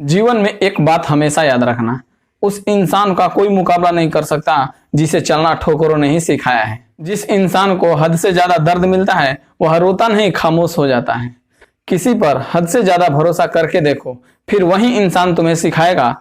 जीवन में एक बात हमेशा याद रखना, उस इंसान का कोई मुकाबला नहीं कर सकता जिसे चलना ठोकरों ने ही सिखाया है। जिस इंसान को हद से ज्यादा दर्द मिलता है वह रोता नहीं, खामोश हो जाता है। किसी पर हद से ज्यादा भरोसा करके देखो, फिर वही इंसान तुम्हें सिखाएगा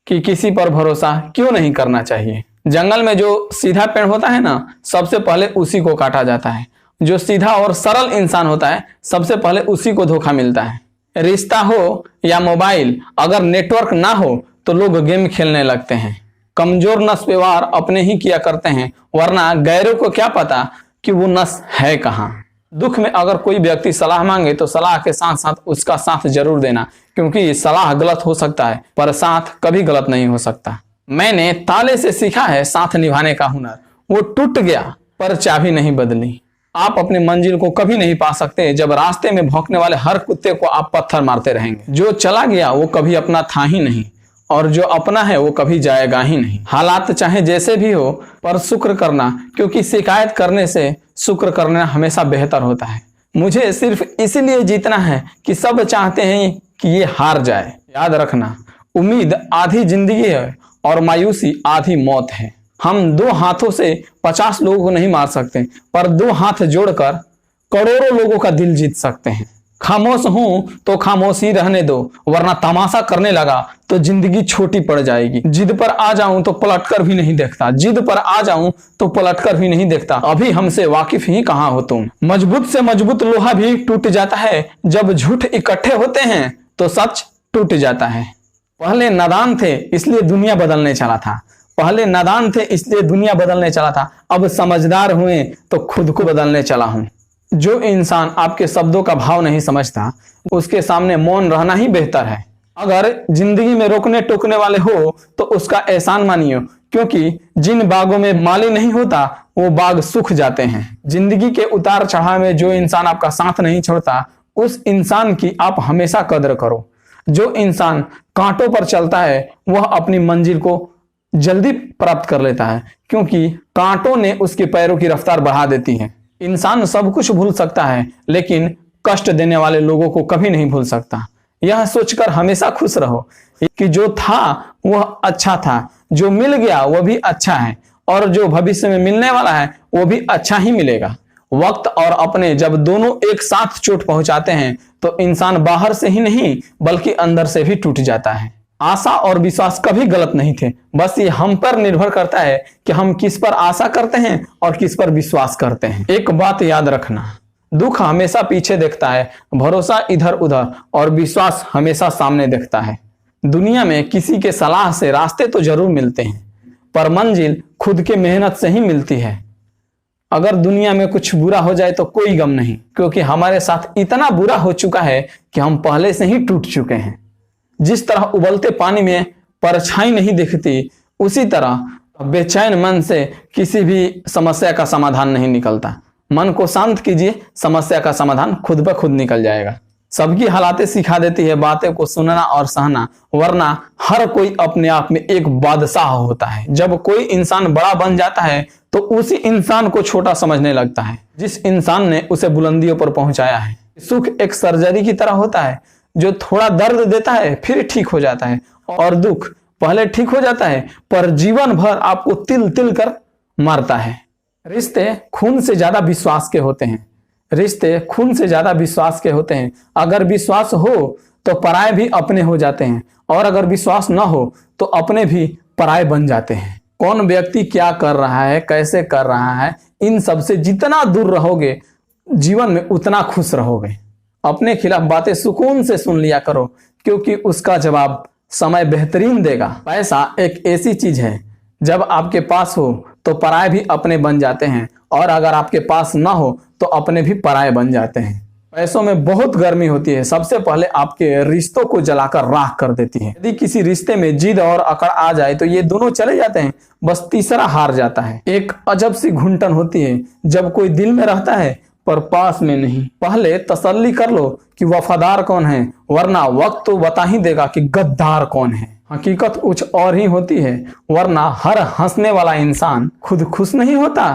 कि किसी पर भरोसा क्यों नहीं करना चाहिए। जंगल में जो सीधा पेड़ होता है ना, सबसे पहले उसी को काटा जाता है। जो सीधा और सरल इंसान होता है, सबसे पहले उसी को धोखा मिलता है। रिश्ता हो या मोबाइल, अगर नेटवर्क ना हो तो लोग गेम खेलने लगते हैं। कमजोर नस पे वार अपने ही किया करते हैं, वरना गैरों को क्या पता कि वो नस है कहाँ। दुख में अगर कोई व्यक्ति सलाह मांगे तो सलाह के साथ साथ उसका साथ जरूर देना, क्योंकि सलाह गलत हो सकता है पर साथ कभी गलत नहीं हो सकता। मैंने ताले से सीखा है साथ निभाने का हुनर, वो टूट गया पर चाबी नहीं बदली। आप अपनी मंजिल को कभी नहीं पा सकते जब रास्ते में भौंकने वाले हर कुत्ते को आप पत्थर मारते रहेंगे। जो चला गया वो कभी अपना था ही नहीं, और जो अपना है वो कभी जाएगा ही नहीं। हालात चाहे जैसे भी हो पर शुक्र करना, क्योंकि शिकायत करने से शुक्र करना हमेशा बेहतर होता है। मुझे सिर्फ इसीलिए जीतना है कि सब चाहते हैं कि ये हार जाए। याद रखना, उम्मीद आधी जिंदगी है और मायूसी आधी मौत है। हम 2 हाथों से 50 लोगों को नहीं मार सकते, पर 2 हाथ जोड़कर करोड़ों लोगों का दिल जीत सकते हैं। खामोश हूं तो खामोश ही रहने दो, वरना तमाशा करने लगा तो जिंदगी छोटी पड़ जाएगी। जिद पर आ जाऊं तो पलटकर भी नहीं देखता, जिद पर आ जाऊं तो पलटकर भी नहीं देखता। अभी हमसे वाकिफ ही कहां हो तुम। मजबूत से मजबूत लोहा भी टूट जाता है, जब झूठ इकट्ठे होते हैं तो सच टूट जाता है। पहले नादान थे इसलिए दुनिया बदलने चला था, पहले नादान थे इसलिए दुनिया बदलने चला था, अब समझदार हुए तो खुद को बदलने चला हूं। जो इंसान आपके शब्दों का भाव नहीं समझता, उसके सामने मौन रहना ही बेहतर है। अगर जिंदगी में रोकने टोकने वाले हो तो उसका एहसान मानियो, क्योंकि जिन बागों में माली नहीं होता वो बाग सूख जाते हैं। जिंदगी के उतार चढ़ाव में जो इंसान आपका साथ नहीं छोड़ता, उस इंसान की आप हमेशा कदर करो। जो इंसान कांटों पर चलता है वह अपनी मंजिल को जल्दी प्राप्त कर लेता है, क्योंकि कांटों ने उसके पैरों की रफ्तार बढ़ा देती है। इंसान सब कुछ भूल सकता है, लेकिन कष्ट देने वाले लोगों को कभी नहीं भूल सकता। यह सोचकर हमेशा खुश रहो कि जो था वह अच्छा था, जो मिल गया वह भी अच्छा है, और जो भविष्य में मिलने वाला है वो भी अच्छा ही मिलेगा। वक्त और अपने जब दोनों एक साथ चोट पहुंचाते हैं तो इंसान बाहर से ही नहीं बल्कि अंदर से भी टूट जाता है। आशा और विश्वास कभी गलत नहीं थे, बस ये हम पर निर्भर करता है कि हम किस पर आशा करते हैं और किस पर विश्वास करते हैं। एक बात याद रखना, दुख हमेशा पीछे देखता है, भरोसा इधर उधर, और विश्वास हमेशा सामने देखता है। दुनिया में किसी के सलाह से रास्ते तो जरूर मिलते हैं, पर मंजिल खुद के मेहनत से ही मिलती है। अगर दुनिया में कुछ बुरा हो जाए तो कोई गम नहीं, क्योंकि हमारे साथ इतना बुरा हो चुका है कि हम पहले से ही टूट चुके हैं। जिस तरह उबलते पानी में परछाई नहीं दिखती, उसी तरह बेचैन मन से किसी भी समस्या का समाधान नहीं निकलता। मन को शांत कीजिए, समस्या का समाधान खुद ब खुद निकल जाएगा। सबकी हालातें सिखा देती है बातें को सुनना और सहना, वरना हर कोई अपने आप में एक बादशाह होता है। जब कोई इंसान बड़ा बन जाता है तो उसी इंसान को छोटा समझने लगता है जिस इंसान ने उसे बुलंदियों पर पहुंचाया है। सुख एक सर्जरी की तरह होता है, जो थोड़ा दर्द देता है फिर ठीक हो जाता है, और दुख पहले ठीक हो जाता है पर जीवन भर आपको तिल तिल कर मारता है। रिश्ते खून से ज्यादा विश्वास के होते हैं, रिश्ते खून से ज्यादा विश्वास के होते हैं। अगर विश्वास हो तो पराये भी अपने हो जाते हैं, और अगर विश्वास न हो तो अपने भी पराये बन जाते हैं। कौन व्यक्ति क्या कर रहा है, कैसे कर रहा है, इन सब से जितना दूर रहोगे जीवन में उतना खुश रहोगे। अपने खिलाफ बातें सुकून से सुन लिया करो, क्योंकि उसका जवाब समय बेहतरीन देगा। पैसा एक ऐसी चीज है, जब आपके पास हो तो पराये भी अपने बन जाते हैं, और अगर आपके पास ना हो तो अपने भी पराये बन जाते हैं। पैसों में बहुत गर्मी होती है, सबसे पहले आपके रिश्तों को जलाकर राख कर देती है। यदि किसी रिश्ते में जिद और अकड़ आ जाए तो ये दोनों चले जाते हैं, बस तीसरा हार जाता है। एक अजब सी घुटन होती है जब कोई दिल में रहता है पर पास में नहीं। पहले तसल्ली कर लो कि वफादार कौन है, वरना वक्त तो बता ही देगा कि गद्दार कौन है। हकीकत कुछ और ही होती है, वरना हर हंसने वाला इंसान खुद खुश नहीं होता।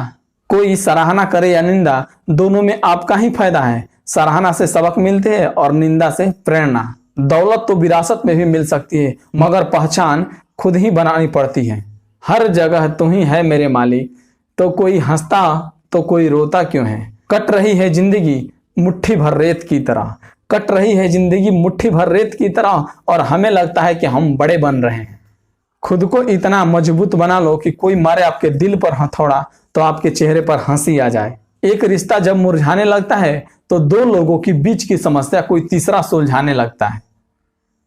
कोई सराहना करे या निंदा, दोनों में आपका ही फायदा है। सराहना से सबक मिलते हैं और निंदा से प्रेरणा। दौलत तो विरासत में भी मिल सकती है, मगर पहचान खुद ही बनानी पड़ती है। हर जगह तू ही है मेरे मालिक, तो कोई हंसता तो कोई रोता क्यों है। कट रही है जिंदगी मुट्ठी भर रेत की तरह, कट रही है जिंदगी मुट्ठी भर रेत की तरह, और हमें लगता है कि हम बड़े बन रहे हैं। खुद को इतना मजबूत बना लो कि कोई मारे आपके दिल पर हथौड़ा तो आपके चेहरे पर हंसी आ जाए। एक रिश्ता जब मुरझाने लगता है तो दो लोगों के बीच की समस्या कोई तीसरा सुलझाने लगता है।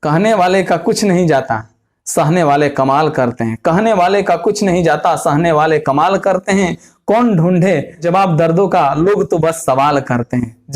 कहने वाले का कुछ नहीं जाता, सहने वाले कमाल करते हैं। कहने वाले का कुछ नहीं जाता, सहने वाले कमाल करते हैं। कौन ढूंढे जवाब दर्दों का, लोग तो बस सवाल करते हैं।